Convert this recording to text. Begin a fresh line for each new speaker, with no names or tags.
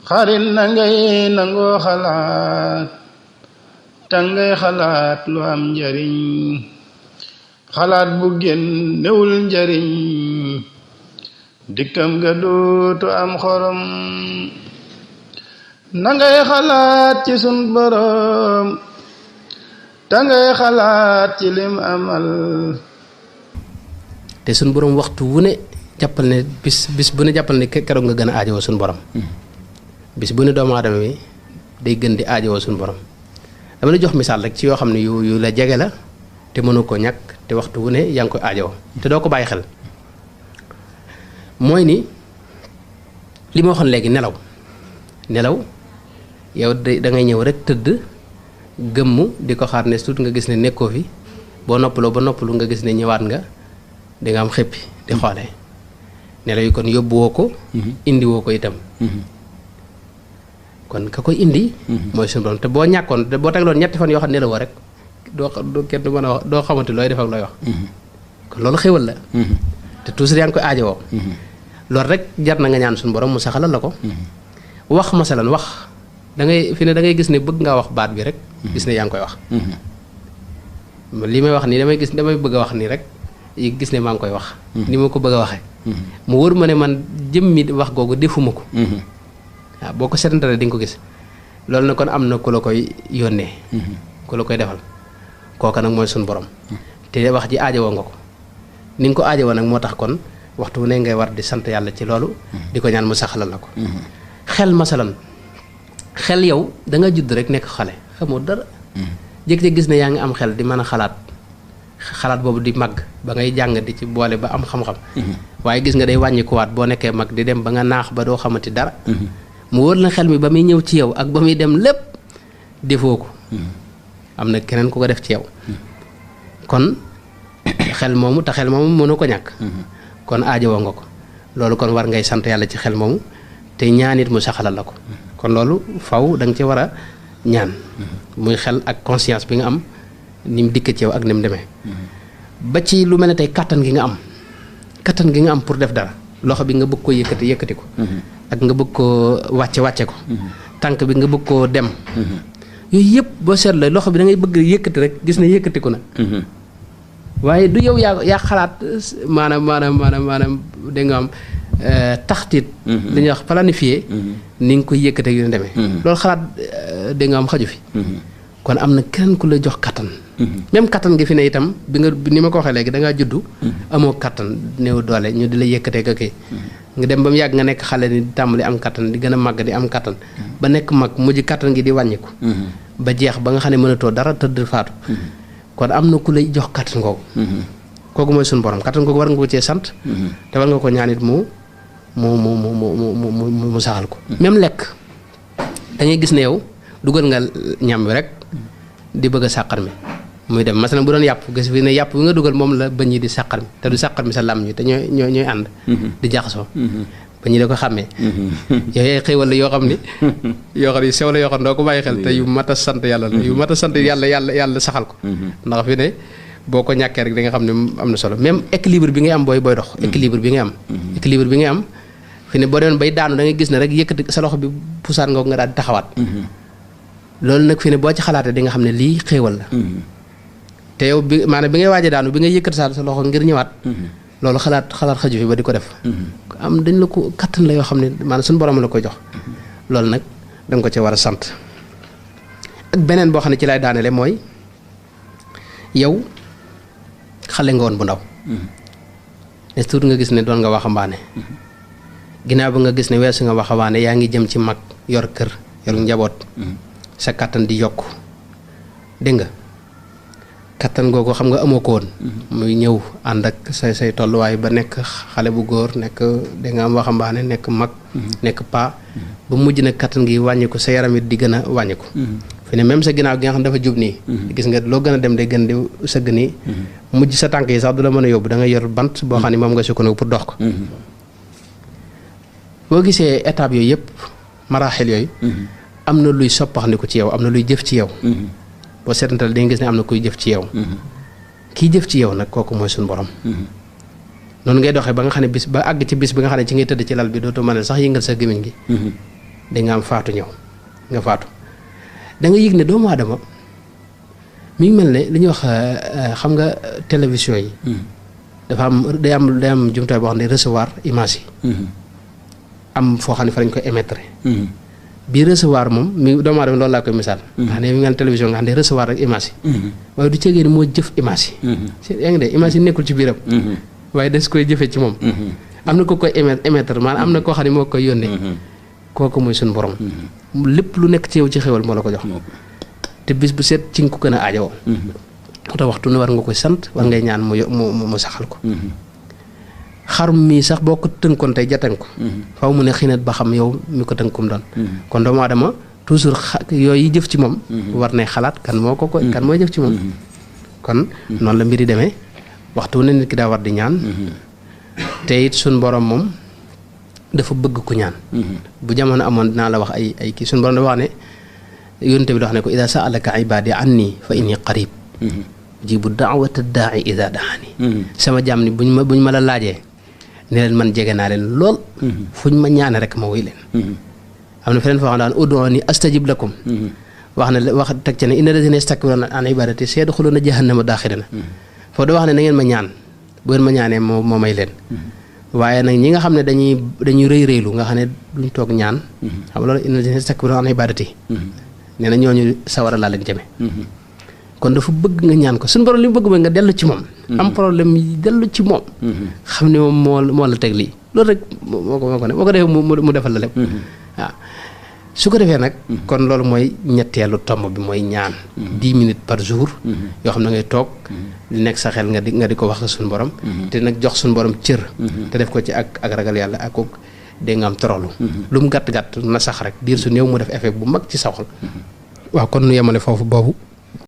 xarit na ngay nangoo xalaat te ngay xalaat lu am njariñ xalaat bu génnewul njariñ dikkam nga dootu am xorom na ngay xalaat ci sun borom te ngay xalaat ci lim amal
te sun borom waxtu wu ne jàppal ne bis bu ne jàppal ne keroog nga gën a aajowoo sun borom bis bu ne doomu aadama bi day gën di aajowoo sun borom dama la jox misaal rek ci yoo xam ne yu la jege la te mënu ko ñàkk te waxtu wu ne yaa ngi koy aajowoo te doo ko bàyyi xel mooy ni li ma waxoon léegi nelaw yow da ngay ñëw rek tëdd gëmm di ko xaar ne suut nga gis ne nekkoo fi boo noppaloo ba noppalu nga gis ne ñëwaat nga di nga am xëppi di xoolee nelaw yi kon yóbbuwoo ko indi woo ko itam kon ka koy indi mooy suñu borom te boo ñàkkoon te boo tegloon ñetti fan yoo xam ne nelawoo rek doo kenn du mën a wax doo xamante looy def ak looy wax kon loolu xéwal la te toujours yaa ngi koy aajowoo loolu rek jar na nga ñaan suñu borom mu saxalal la ko wax masalan wax da ngay fi ne da ngay gis ne bëgg ngaa wax baat bi rek gis ne yaa ngi koy wax li may wax nii damay bëgg a wax nii rek gis ne maa ngi koy wax ni ma ko bëgg a waxee mu wóor ma ne man jëmmi wax googu defuma ko waaw boo ko seetantale di nga ko gis loolu na kon am na ku la koy yónnee ku la koy defal kooka nag mooy suñu borom te wax ji aajowoo nga ko ni nga ko aajowoo nag moo tax kon waxtu wu ne ngay war di sant yàlla ci loolu di ko ñaan mu saxalal la ko xel masalan xel yow da nga judd rek nekk xale xamoo dara jékki-jékki gis ne yaa ngi am xel di mën a xalaat boobu di màgg ba ngay jàng di ci boole ba am xam-xam waaye gis nga day wàññikuwaat boo nekkee mag di dem ba nga naax ba doo xamante dara mu wóor la xel mi ba muy ñëw ci yow ak ba muy dem lépp defoo ko am na keneen ku ko def ci yow kon xel moomu te xel moomu mënu ko ñàkk kon aajowoo nga ko loolu kon war ngay sant yàlla ci xel moomu te ñaanit mu saxalal la ko kon loolu faw da nga ci war a ñaan muy xel ak conscience bi nga am ni mu dikk ci yow ak ni mu demee ba ci lu mel ne tey kattan gi nga am pour def dara loxo bi nga bëgg ko yëkkati ko ak nga bëgg koo wàcce ko tànk bi nga bëgg koo dem yooyu yëpp boo seetloo loxo bi da ngay bëgg yëkkati rek gis ne yëkkatiku na waaye du yow yaa xalaat maanaam da nga am taxtit li ñuy wax planifié ni nga koy yëkkate yu ne demee loolu xalaat da nga am xaju fi kon am na keneen ku la jox kattan même kattan gi fi ne itam bi nga ni ma ko waxee léegi da ngaa juddu amoo kattan néew doole ñu di la yëkkatee ka kii nga dem ba mu yàgg nga nekk xale ni di tàmbali am kattan di gën a màgg di am kattan ba nekk mag mujj kattan gi di wàññiku ba jeex ba nga xam ne mënatoo dara tëdd faatu kon am na ku lay jox kattan googu kooku mooy suñu borom kattan googu war nga ko cee sant te war nga ko ñaanit mu saxal ko même lekk da ngay gis ne yow dugal nga ñam bi rek di bëgg a sàqar mi muy dem masalan bu doon yàpp gis fi ne yàpp bi nga dugal moom la bëñ yi di sàqar mi te du sàqar mi sa lam ñi te ñooy ànd di jaxasoo bëñ yi da ko xàmmee yooyu xéewal la yoo xam ni sew la yoo xam ne doo ko bàyyi xel te yu mat a sant yàlla la yu mat a sant yàlla saxal ko ndax fi ne boo ko ñàkkee rek da nga xam ne am na solo même équilibre bi ngay am booy dox équilibre bi ngay am fi ne boo doon bay daanu da ngay gis ne rek yëkkati sa loxo bi pusaan nga ko nga daal di taxawaat loolu nag fi ne boo ci xalaatee di nga xam ne lii xéewal la te yow bi maanaam bi ngay waaje daanu bi ngay yëkkati sa loxo ngir ñëwaat loolu xalaat xaju fi ba di ko def am dañ la ko kattan la yoo xam ne maanaam suñu borom la koy jox loolu nag danga ko ci war a sant ak beneen boo xam ne ci lay daanele mooy yow xale nga woon bu ndaw ne tuut nga gis ne doon nga waxambaane ginnaaw ba nga gis ne weesu nga waxambaane yaa ngi jëm ci mag yor kër yor njaboot sa kattan di yokk dégg nga kattan googu xam nga amoo ko woon muy ñëw ànd ak say tolluwaay ba nekk xale bu góor nekk da nga am waxambaane nekk mag nekk paa ba mujj nag kattan gi wàññiku sa yaram it di gën a wàññiku fi ne même sa ginnaaw gi nga xam dafa jub nii gis nga loo gën a dem day gën di sëgg nii mujj sa tànk yi sax du la mën a yóbbu da nga yor bant boo xam ne moom nga sukkandiku pour dox ko boo gisee étape yooyu yëpp maraaxil yooyu am na luy soppaxndiku ci yow am na luy jëf ci yow boo seetantal dañu gis ne am na kuy jëf ci yow kii jëf ci yow nag kooku mooy suñu borom noonu ngay doxee ba nga xam ne bis ba àgg ci bis bi nga xam ne ci ngay tëdd ci lal bi dootoo mën a sax yëngal sa gémmiñ gi da nga am faatu ñëw nga faatu da nga yëg ne doomu aadama mi ngi mel ne li ñuy wax xam nga télévision yi dafa am day am jumtuwaay boo xam ne recevoir image yi am foo xam ne fa lañ koy émettre bii recevoir moom mi doomu aadama loolu laa koy misaal nga xam ne mi ngi naan télévision nga xam ne recevoir rek image yi waaye du cegee ni moo jëf image yi yaa ngi de image yi nekkul ci biiram waaye des koy jëfee ci moom am na ko koy émettre maanaam am na koo xam ne moo koy yónnee kooku mooy suñu borom lépp lu nekk ci yow ci xewal moo la ko jox te bis bu set ci nga ko gën a aajowoo moo tax waxtu ne war nga koy sant war ngay ñaan mu saxal ko xarum mii sax boo ko tënkoon tey jatan ko faw mu ne xiinat ba xam yow mi ko tënkum doon kon doomu aadama toujours yooyu jëf ci moom war nay xalaat kan moo ko koy kan mooy jëf ci moom kon noonu la mbir yi demee waxtu ne nit ki daa war di ñaan te it suñ borom moom dafa bëgg ku ñaan bu jamono amoon dinaa la wax ay kii suñ borom dafa wax ne yonent bi da wax ne ko ida saalaka ibadi anni fa inni qarib jibu daawata daai ida daani sama jàmm ni buñ ma la laajee ne leen man jege naa leen lool fuñ ma ñaane rek ma wuy leen am na feneen foo xam daan ud'uuni astajib lakum wax teg ca ne inna lazina yastakbiruuna an ibadati sayadxuluuna jahannama daaxirina foofu da wax ne na ngeen ma ñaan bu ngeen ma ñaanee moo may leen waaye nag ñi nga xam ne dañuy rëy rëylu nga xam ne duñ toog ñaan xam nga loolu inna lazina yastakbiruuna an ibadati nee na ñooñu sawara laa leen jëme kon dafa bëgg nga ñaan ko suñu borom li mu bëgg mooy nga dellu ci moom am problème yi dellu ci moom xam ne moom moo la teg lii loolu rek moo ko defee mu defal la lépp waaw su ko defee nag kon loolu mooy ñetteelu tomb bi mooy ñaan 10 minutes par jour yoo xam ne ngay toog di nekk sa xel nga di ko wax suñu borom te nag jox suñu borom cër te def ko ci ak ragal yàlla ak ko dégg nga am toroxlu lu mu gàtt-gàtt na sax rek diir su néew mu def effet bu mag ci sa xol waaw kon nu yemale foofu boobu